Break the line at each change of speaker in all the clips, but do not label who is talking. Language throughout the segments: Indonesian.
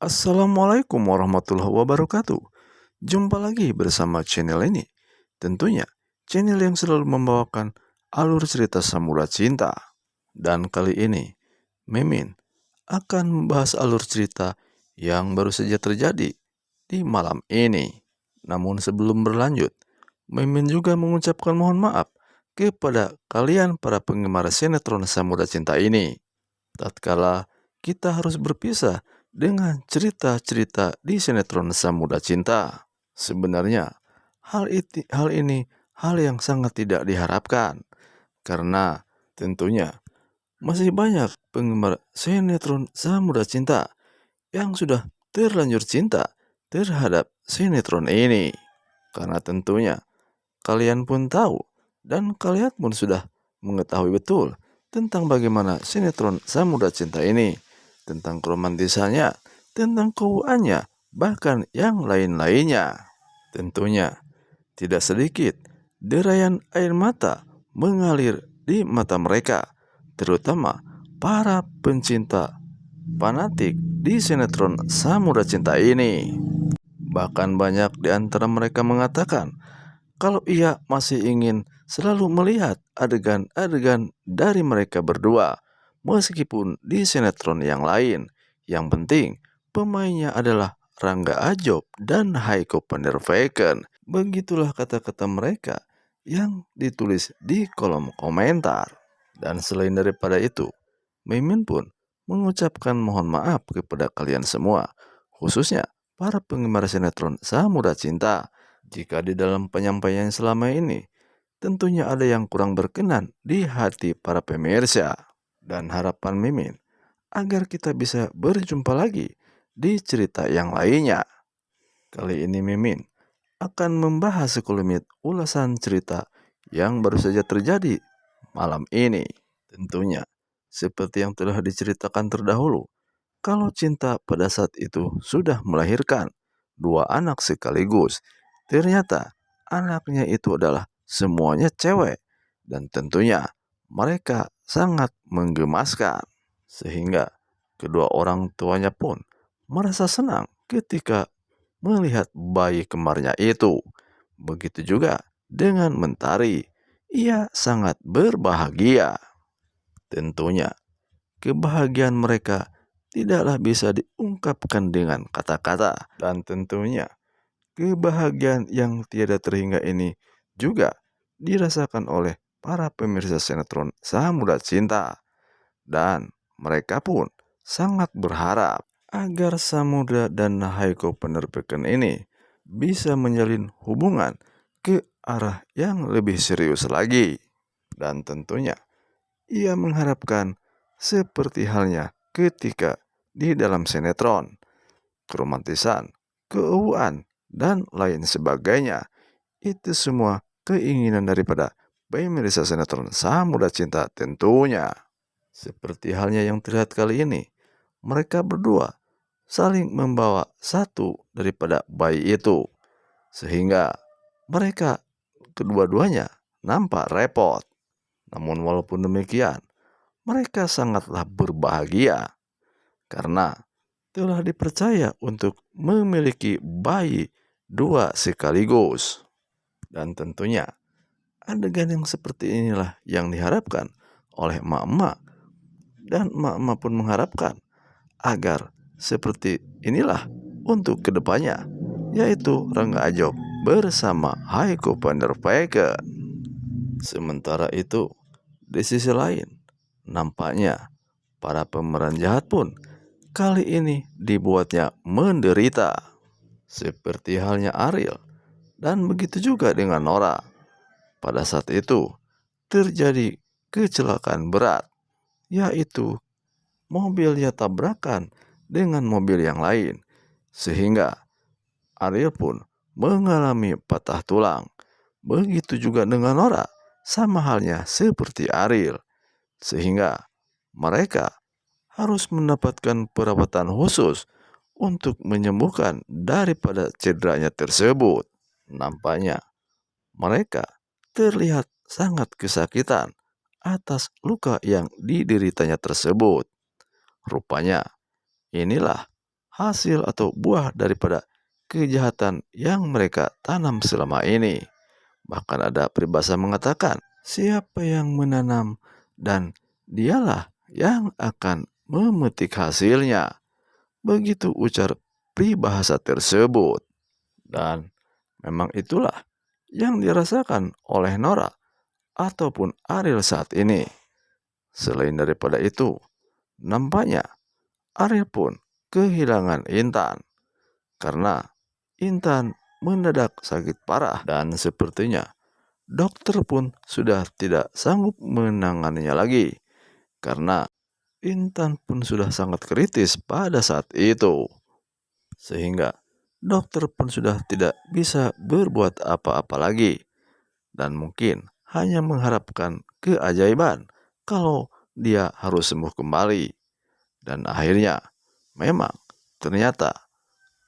Assalamualaikum warahmatullahi wabarakatuh. Jumpa lagi bersama channel ini. Tentunya channel yang selalu membawakan alur cerita Samudra Cinta. Dan kali ini Mimin akan membahas alur cerita yang baru saja terjadi di malam ini. Namun sebelum berlanjut, Mimin juga mengucapkan mohon maaf kepada kalian para penggemar sinetron Samudra Cinta ini. Tatkala kita harus berpisah dengan cerita-cerita di sinetron Samudra Cinta. Sebenarnya hal ini hal yang sangat tidak diharapkan karena tentunya masih banyak penggemar sinetron Samudra Cinta yang sudah terlanjur cinta terhadap sinetron ini. Karena tentunya kalian pun tahu dan kalian pun sudah mengetahui betul tentang bagaimana sinetron Samudra Cinta ini, tentang keromantisannya, tentang keuangannya, bahkan yang lain-lainnya. Tentunya tidak sedikit derayan air mata mengalir di mata mereka, terutama para pencinta fanatik di sinetron Samudra Cinta ini. Bahkan banyak di antara mereka mengatakan kalau ia masih ingin selalu melihat adegan-adegan dari mereka berdua, meskipun di sinetron yang lain. Yang penting, pemainnya adalah Rangga Ajob dan Haiko van der Vecken. Begitulah kata-kata mereka yang ditulis di kolom komentar. Dan selain daripada itu, Mimin pun mengucapkan mohon maaf kepada kalian semua, khususnya para penggemar sinetron Samudra Cinta, jika di dalam penyampaian selama ini tentunya ada yang kurang berkenan di hati para pemirsa. Dan harapan Mimin agar kita bisa berjumpa lagi di cerita yang lainnya. Kali ini Mimin akan membahas sekelumit ulasan cerita yang baru saja terjadi malam ini. Tentunya seperti yang telah diceritakan terdahulu, kalau cinta pada saat itu sudah melahirkan dua anak sekaligus. Ternyata anaknya itu adalah semuanya cewek dan tentunya mereka sangat menggemaskan. Sehingga kedua orang tuanya pun merasa senang ketika melihat bayi kembarnya itu. Begitu juga dengan Mentari. Ia sangat berbahagia. Tentunya kebahagiaan mereka tidaklah bisa diungkapkan dengan kata-kata. Dan tentunya kebahagiaan yang tiada terhingga ini juga dirasakan oleh para pemirsa sinetron Samudra Cinta. Dan mereka pun sangat berharap agar Samudra dan Haiko van der Vecken ini bisa menjalin hubungan ke arah yang lebih serius lagi. Dan tentunya ia mengharapkan seperti halnya ketika di dalam sinetron, keromantisan, keuuan, dan lain sebagainya. Itu semua keinginan daripada pemirsa sinetron Samudra Cinta tentunya. Seperti halnya yang terlihat kali ini, mereka berdua saling membawa satu daripada bayi itu. Sehingga mereka kedua-duanya nampak repot. Namun walaupun demikian, mereka sangatlah berbahagia karena telah dipercaya untuk memiliki bayi dua sekaligus. Dan tentunya adegan yang seperti inilah yang diharapkan oleh emak-emak. Dan emak-emak pun mengharapkan agar seperti inilah untuk kedepannya, yaitu Rangga Ajob bersama Haiko van der Vecken. Sementara itu, di sisi lain, nampaknya para pemeran jahat pun kali ini dibuatnya menderita. Seperti halnya Ariel dan begitu juga dengan Nora. Pada saat itu terjadi kecelakaan berat, yaitu mobilnya tabrakan dengan mobil yang lain. Sehingga Ariel pun mengalami patah tulang. Begitu juga dengan Nora, sama halnya seperti Ariel. Sehingga mereka harus mendapatkan perawatan khusus untuk menyembuhkan daripada cederanya tersebut. Nampaknya mereka terlihat sangat kesakitan atas luka yang dideritanya tersebut. Rupanya inilah hasil atau buah daripada kejahatan yang mereka tanam selama ini. Bahkan ada peribahasa mengatakan, siapa yang menanam dan dialah yang akan memetik hasilnya. Begitu ujar peribahasa tersebut. Dan memang itulah yang dirasakan oleh Nora ataupun Ariel saat ini. Selain daripada itu, nampaknya Ariel pun kehilangan Intan karena Intan mendadak sakit parah dan sepertinya dokter pun sudah tidak sanggup menanganinya lagi karena Intan pun sudah sangat kritis pada saat itu. Sehingga dokter pun sudah tidak bisa berbuat apa-apa lagi dan mungkin hanya mengharapkan keajaiban kalau dia harus sembuh kembali. Dan akhirnya memang ternyata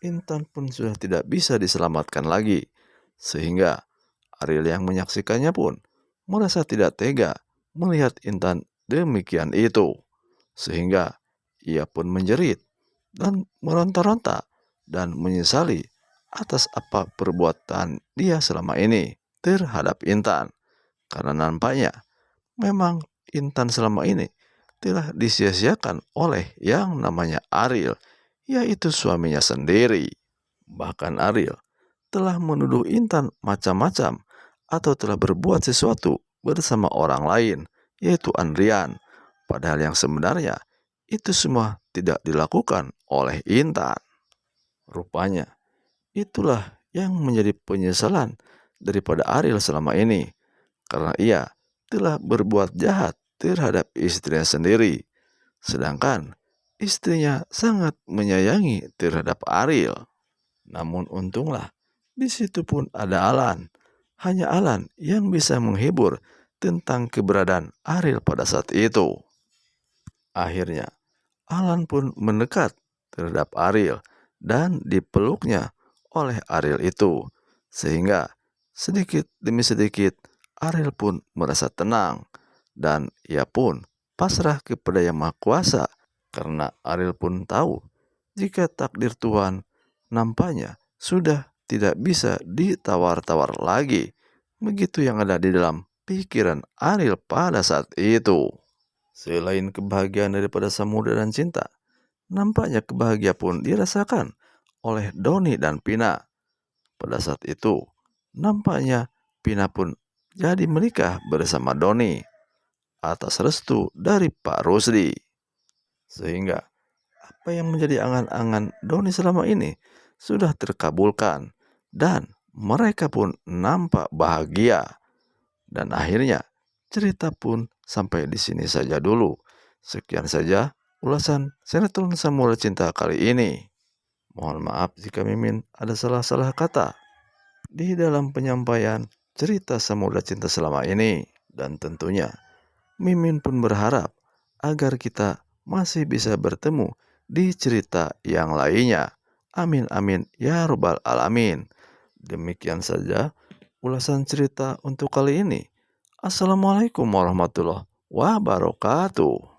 Intan pun sudah tidak bisa diselamatkan lagi. Sehingga Ariel yang menyaksikannya pun merasa tidak tega melihat Intan demikian itu. Sehingga ia pun menjerit dan meronta-ronta dan menyesali atas apa perbuatan dia selama ini terhadap Intan. Karena nampaknya memang Intan selama ini telah disia-siakan oleh yang namanya Ariel, yaitu suaminya sendiri. Bahkan Ariel telah menuduh Intan macam-macam atau telah berbuat sesuatu bersama orang lain, yaitu Andrian. Padahal yang sebenarnya itu semua tidak dilakukan oleh Intan. Rupanya itulah yang menjadi penyesalan daripada Ariel selama ini. Karena ia telah berbuat jahat terhadap istrinya sendiri. Sedangkan istrinya sangat menyayangi terhadap Ariel. Namun untunglah di situ pun ada Alan. Hanya Alan yang bisa menghibur tentang keberadaan Ariel pada saat itu. Akhirnya Alan pun mendekat terhadap Ariel dan dipeluknya oleh Ariel itu. Sehingga sedikit demi sedikit Ariel pun merasa tenang dan ia pun pasrah kepada Yang Maha Kuasa karena Ariel pun tahu jika takdir Tuhan nampaknya sudah tidak bisa ditawar-tawar lagi. Begitu yang ada di dalam pikiran Ariel pada saat itu. Selain kebahagiaan daripada samudera dan cinta, nampaknya kebahagiaan pun dirasakan oleh Doni dan Pina. Pada saat itu, nampaknya Pina pun jadi menikah bersama Doni atas restu dari Pak Rusdi. Sehingga apa yang menjadi angan-angan Doni selama ini sudah terkabulkan dan mereka pun nampak bahagia. Dan akhirnya cerita pun sampai di sini saja dulu. Sekian saja ulasan sinetron Samudra Cinta kali ini. Mohon maaf jika Mimin ada salah-salah kata di dalam penyampaian cerita Samudra Cinta selama ini. Dan tentunya Mimin pun berharap agar kita masih bisa bertemu di cerita yang lainnya. Amin amin ya robbal alamin. Demikian saja ulasan cerita untuk kali ini. Assalamualaikum warahmatullahi wabarakatuh.